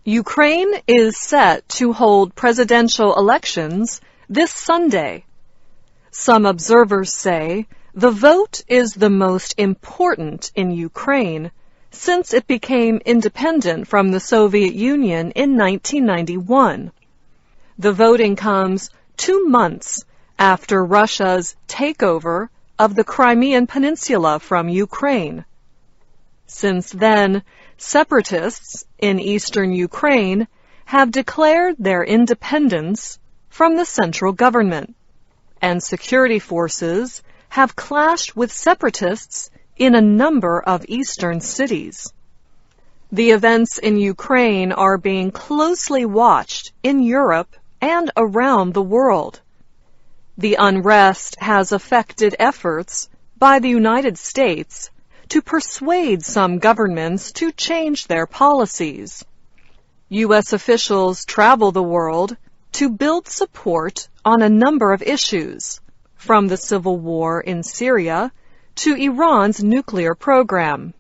Ukraine is set to hold presidential elections this Sunday. Some observers say the vote is the most important in Ukraine since it became independent from the Soviet Union in 1991. The voting comes 2 months after Russia's takeover of the Crimean Peninsula from Ukraine. Since then, separatists in eastern Ukraine have declared their independence from the central government, and security forces have clashed with separatists in a number of eastern cities. The events in Ukraine are being closely watched in Europe and around the world. The unrest has affected efforts by the United States to persuade some governments to change their policies. U.S. officials travel the world to build support on a number of issues, from the civil war in Syria to Iran's nuclear program.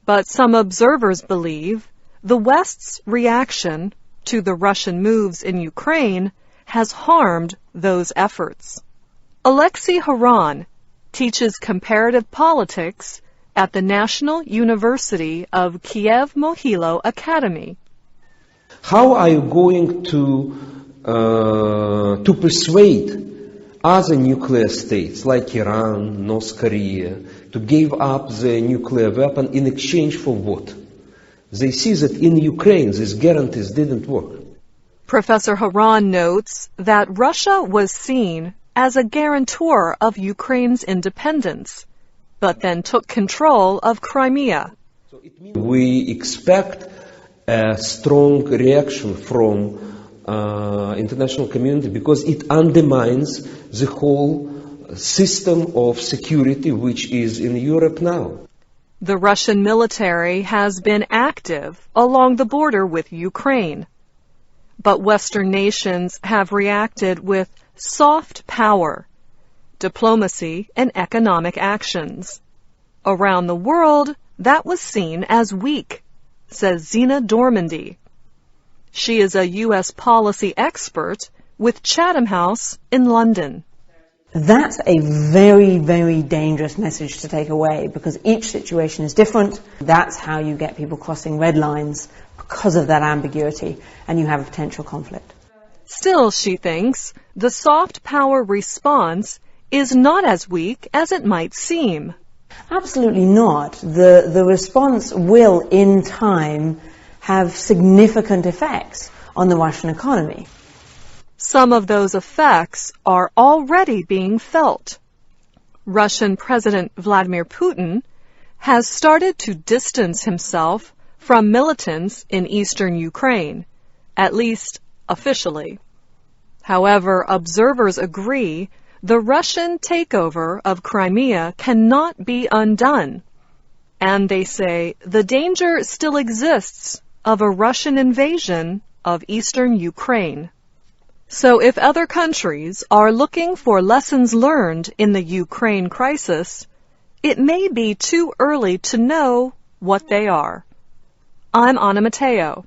But some observers believe the West's reaction to the Russian moves in Ukraine has harmed those efforts. Alexei Haran teaches comparative politics at the National University of Kiev-Mohylo Academy. How are you going to persuade other nuclear states like Iran, North Korea, to give up the nuclear weapon in exchange for what? They see that in Ukraine these guarantees didn't work. Professor Haran notes that Russia was seen as a guarantor of Ukraine's independence, but then took control of Crimea. We expect a strong reaction from international community because it undermines the whole system of security which is in Europe now. The Russian military has been active along the border with Ukraine, but Western nations have reacted with soft power, diplomacy, and economic actions. Around the world, that was seen as weak, says Zina Dormandy. She is a U.S. policy expert with Chatham House in London. That's a very, very dangerous message to take away because each situation is different. That's how you get people crossing red lines because of that ambiguity, and you have a potential conflict. Still, she thinks, the soft power response is not as weak as it might seem. Absolutely not. The response will, in time, have significant effects on the Russian economy. Some of those effects are already being felt. Russian President Vladimir Putin has started to distance himself from militants in eastern Ukraine, at least officially. However, observers agree the Russian takeover of Crimea cannot be undone, and they say the danger still exists of a Russian invasion of eastern Ukraine. So if other countries are looking for lessons learned in the Ukraine crisis, it may be too early to know what they are. I'm Anna Mateo.